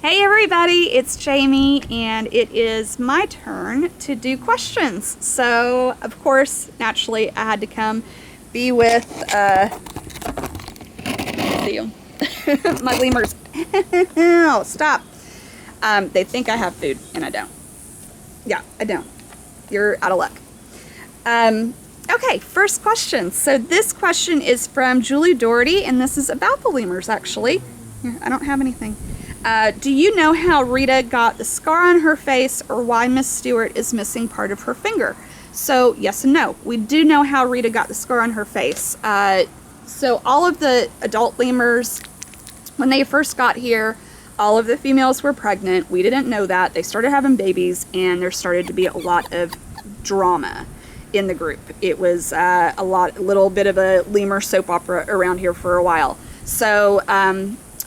Hey everybody, it's Jamie and it is my turn to do questions. So, of course, naturally I had to come be with see 'em. My lemurs. Oh, stop. They think I have food and I don't. Yeah, I don't. You're out of luck. Okay, first question. So this question is from Julie Doherty and this is about the lemurs actually. Here, I don't have anything. Do you know how Rita got the scar on her face or why Miss Stewart is missing part of her finger? So yes and no. We do know how Rita got the scar on her face. So all of the adult lemurs, when they first got here, all of the females were pregnant. We didn't know that. They started having babies and there started to be a lot of drama in the group. It was a little bit of a lemur soap opera around here for a while. So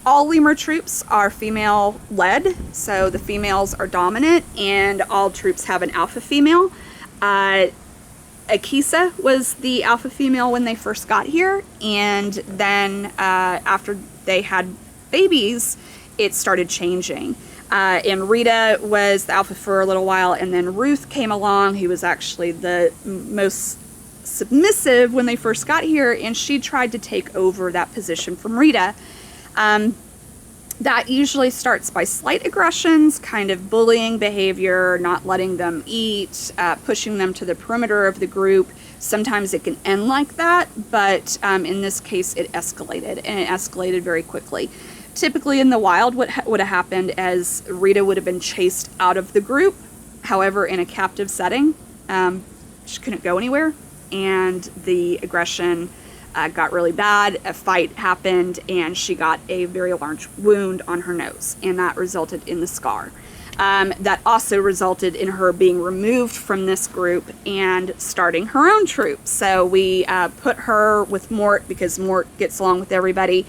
all lemur troops are female led, so the females are dominant and all troops have an alpha female. Akisa was the alpha female when they first got here, and then after they had babies it started changing. And Rita was the alpha for a little while, and then Ruth came along, who was actually the most submissive when they first got here, and she tried to take over that position from Rita. That usually starts by slight aggressions, kind of bullying behavior, not letting them eat, pushing them to the perimeter of the group. Sometimes it can end like that, but in this case it escalated, and it escalated very quickly. Typically in the wild, what would have happened is Rita would have been chased out of the group. However, in a captive setting, she couldn't go anywhere, and the aggression got really bad. A fight happened and she got a very large wound on her nose, and that resulted in the scar. That also resulted in her being removed from this group and starting her own troop. So we put her with Mort because Mort gets along with everybody,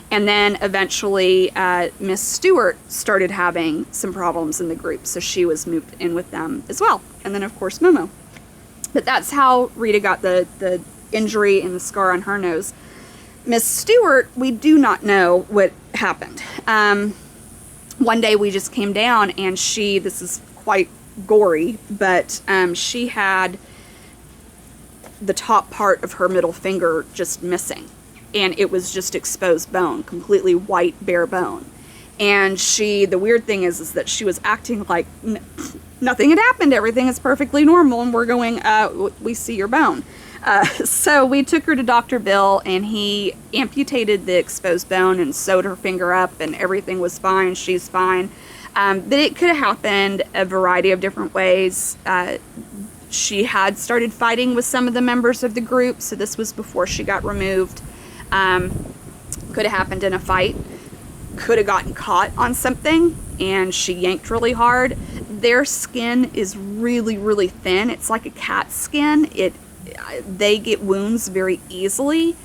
and then eventually Miss Stewart started having some problems in the group, so she was moved in with them as well. And then of course Momo. But that's how Rita got the injury and the scar on her nose. Miss Stewart, we do not know what happened. One day we just came down and this is quite gory, but she had the top part of her middle finger just missing, and it was just exposed bone, completely white bare bone. And the weird thing is that she was acting like nothing had happened, everything is perfectly normal, and we're going, we see your bone. So we took her to Dr. Bill, and he amputated the exposed bone and sewed her finger up, and everything was fine. She's fine. But it could have happened a variety of different ways. She had started fighting with some of the members of the group, so this was before she got removed. Could have happened in a fight. Could have gotten caught on something, and she yanked really hard. Their skin is really, really thin. It's like a cat's skin. They get wounds very easily,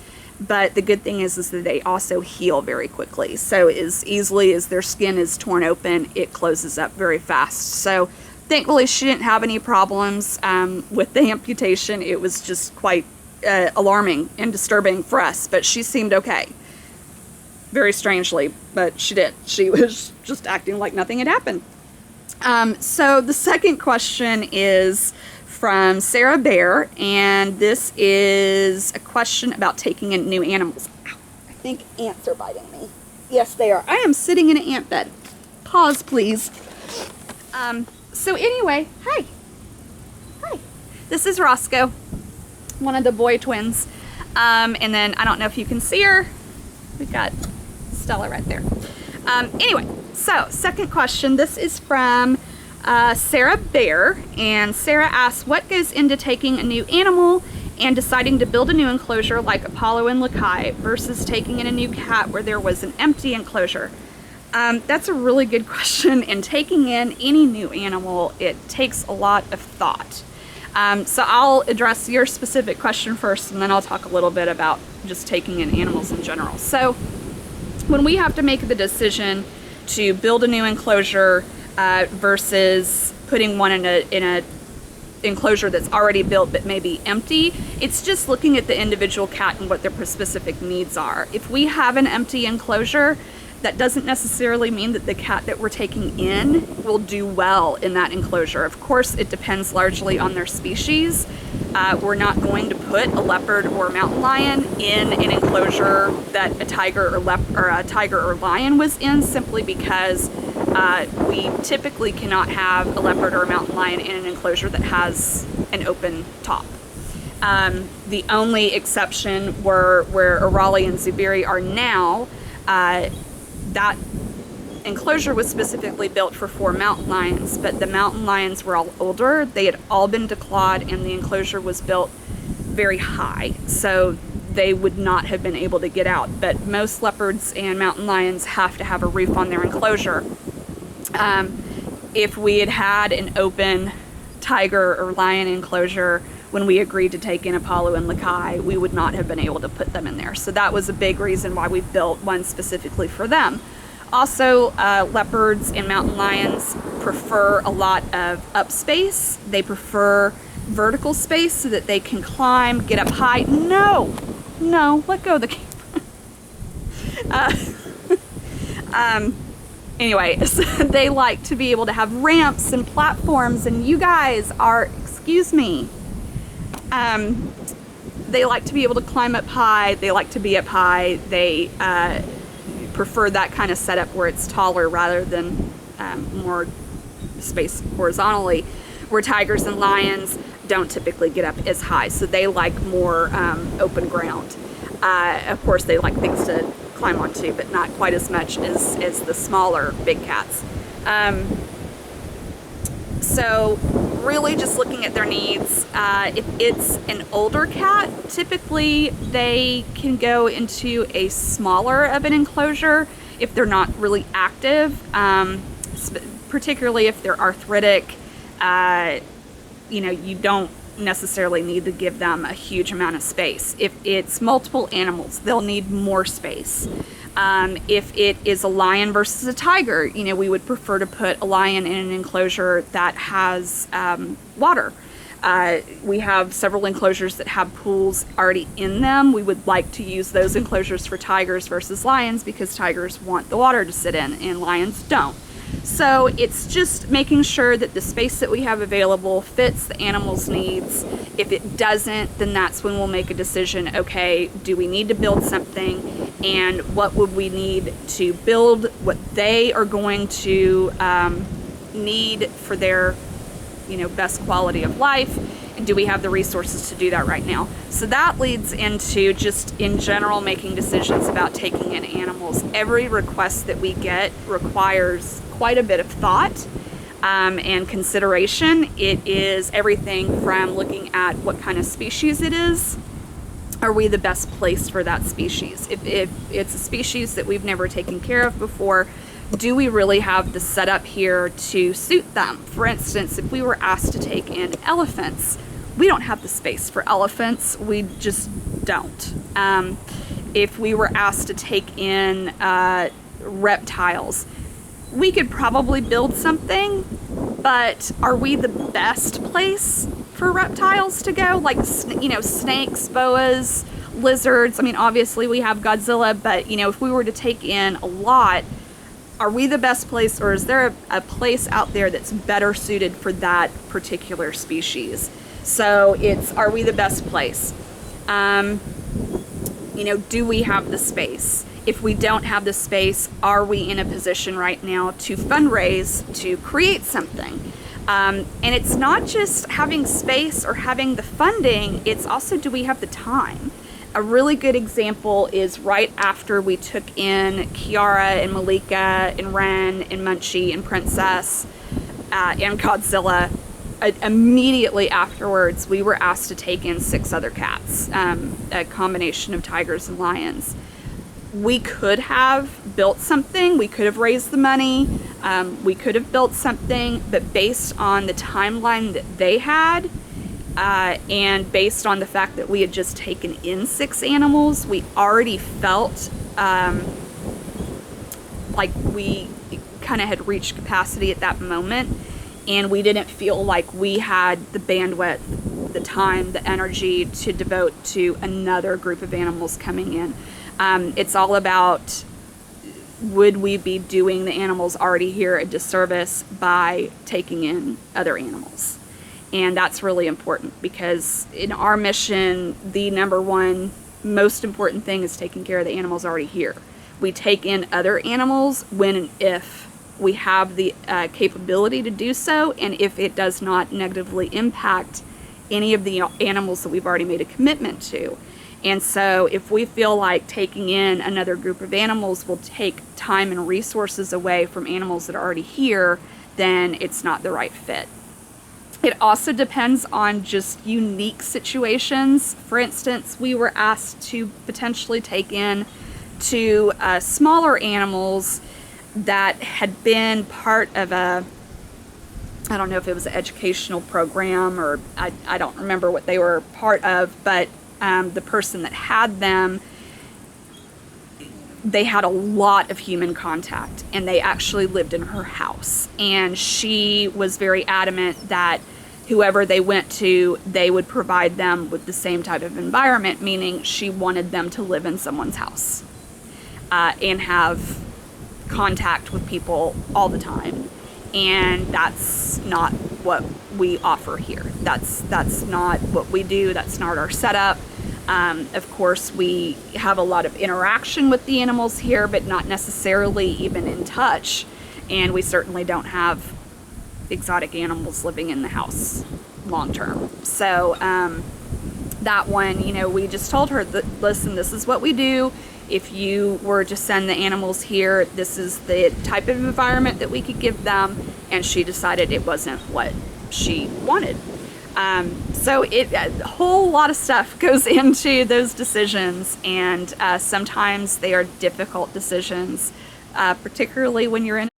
but the good thing is that they also heal very quickly. So as easily as their skin is torn open, it closes up very fast. So thankfully she didn't have any problems with the amputation. It was just quite alarming and disturbing for us, but she seemed okay. Very strangely, but she did. She was just acting like nothing had happened. So the second question is from Sarah Bear, and this is a question about taking in new animals. Ow, I think ants are biting me. Yes, they are. I am sitting in an ant bed. Pause, please. So anyway, hi. Hi. This is Roscoe, one of the boy twins. And then, I don't know if you can see her. We've got Stella right there. Anyway, so second question. This is from Sarah Bear, and Sarah asks, what goes into taking a new animal and deciding to build a new enclosure like Apollo and Lakai versus taking in a new cat where there was an empty enclosure? That's a really good question, and taking in any new animal, it takes a lot of thought. So I'll address your specific question first, and then I'll talk a little bit about just taking in animals in general. So when we have to make the decision to build a new enclosure versus putting one in a enclosure that's already built but maybe empty, it's just looking at the individual cat and what their specific needs are. If we have an empty enclosure, that doesn't necessarily mean that the cat that we're taking in will do well in that enclosure. Of course, it depends largely on their species. We're not going to put a leopard or a mountain lion in an enclosure that a tiger or lion was in, simply because we typically cannot have a leopard or a mountain lion in an enclosure that has an open top. The only exception where Raleigh and Zubiri are now, that enclosure was specifically built for 4 mountain lions, but the mountain lions were all older. They had all been declawed, and the enclosure was built very high, so they would not have been able to get out. But most leopards and mountain lions have to have a roof on their enclosure. If we had had an open tiger or lion enclosure when we agreed to take in Apollo and Lakai, we would not have been able to put them in there. So that was a big reason why we built one specifically for them. Also, leopards and mountain lions prefer a lot of up space. They prefer vertical space so that they can climb, get up high. No, let go of the camera. Anyways, they like to be able to have ramps and platforms, and you guys are, excuse me, they like to be able to climb up high. They like to be up high. They prefer that kind of setup where it's taller rather than more space horizontally, where tigers and lions don't typically get up as high. So they like more open ground. Of course, they like things to climb onto, but not quite as much as the smaller big cats. So really just looking at their needs. If it's an older cat, typically they can go into a smaller of an enclosure if they're not really active, particularly if they're arthritic. You don't necessarily need to give them a huge amount of space. If it's multiple animals, they'll need more space. If it is a lion versus a tiger, we would prefer to put a lion in an enclosure that has water. We have several enclosures that have pools already in them. We would like to use those enclosures for tigers versus lions because tigers want the water to sit in and lions don't. So it's just making sure that the space that we have available fits the animal's needs. If it doesn't, then that's when we'll make a decision. Okay, do we need to build something? And what would we need to build what they are going to need for their best quality of life? And do we have the resources to do that right now? So that leads into just in general making decisions about taking in animals. Every request that we get requires quite a bit of thought and consideration. It is everything from looking at what kind of species it is. Are we the best place for that species? If it's a species that we've never taken care of before, do we really have the setup here to suit them? For instance, if we were asked to take in elephants, we don't have the space for elephants. We just don't. If we were asked to take in reptiles, we could probably build something, but are we the best place for reptiles to go? Like, snakes, boas, lizards. I mean, obviously we have Godzilla, but if we were to take in a lot, are we the best place, or is there a place out there that's better suited for that particular species? So are we the best place? Do we have the space? If we don't have the space, are we in a position right now to fundraise to create something? And it's not just having space or having the funding, it's also, do we have the time? A really good example is right after we took in Kiara and Malika and Ren and Munchie and Princess and Godzilla, immediately afterwards we were asked to take in 6 other cats, a combination of tigers and lions. We could have built something, we could have raised the money, we could have built something, but based on the timeline that they had, and based on the fact that we had just taken in 6 animals, we already felt like we kind of had reached capacity at that moment, and we didn't feel like we had the bandwidth, the time, the energy to devote to another group of animals coming in. It's all about would we be doing the animals already here a disservice by taking in other animals? And that's really important, because in our mission, the number one most important thing is taking care of the animals already here. We take in other animals when and if we have the capability to do so, and if it does not negatively impact any of the animals that we've already made a commitment to. And so if we feel like taking in another group of animals will take time and resources away from animals that are already here, then it's not the right fit. It also depends on just unique situations. For instance, we were asked to potentially take in two smaller animals that had been part of a, I don't know if it was an educational program, or I don't remember what they were part of, but the person that had them, they had a lot of human contact, and they actually lived in her house. And she was very adamant that whoever they went to, they would provide them with the same type of environment, meaning she wanted them to live in someone's house and have contact with people all the time. And that's not what we offer here. That's not what we do. That's not our setup. Of course, we have a lot of interaction with the animals here, but not necessarily even in touch. And we certainly don't have exotic animals living in the house long term. So that one, you know, we just told her that, listen, this is what we do. If you were to send the animals here, this is the type of environment that we could give them. And she decided it wasn't what she wanted. So a whole lot of stuff goes into those decisions, and sometimes they are difficult decisions, particularly when you're in.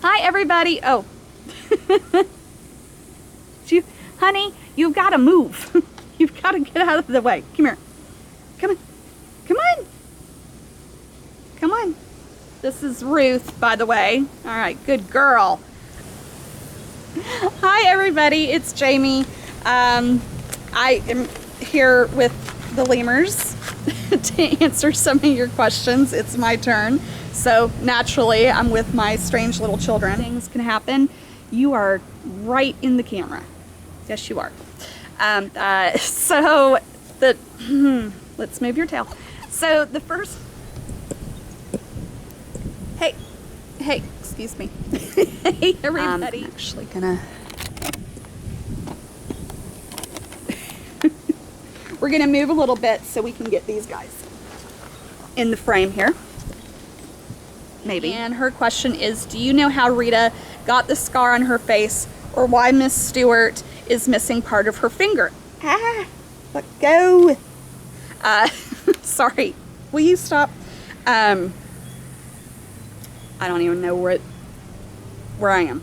Hi, everybody. Oh. Honey, you've got to move. You've got to get out of the way. Come here. Come on. Come on. Come on. This is Ruth, by the way. All right, good girl. Hi, everybody. It's Jamie. I am here with the lemurs to answer some of your questions. It's my turn. So naturally, I'm with my strange little children. Things can happen. You are right in the camera. Yes, you are. So let's move your tail. So the first, hey, excuse me. Hey, everybody. I'm actually gonna, we're gonna move a little bit so we can get these guys in the frame here. Maybe. And her question is, do you know how Rita got the scar on her face, or why Miss Stewart is missing part of her finger? Let go. Sorry. Will you stop? I don't even know where I am.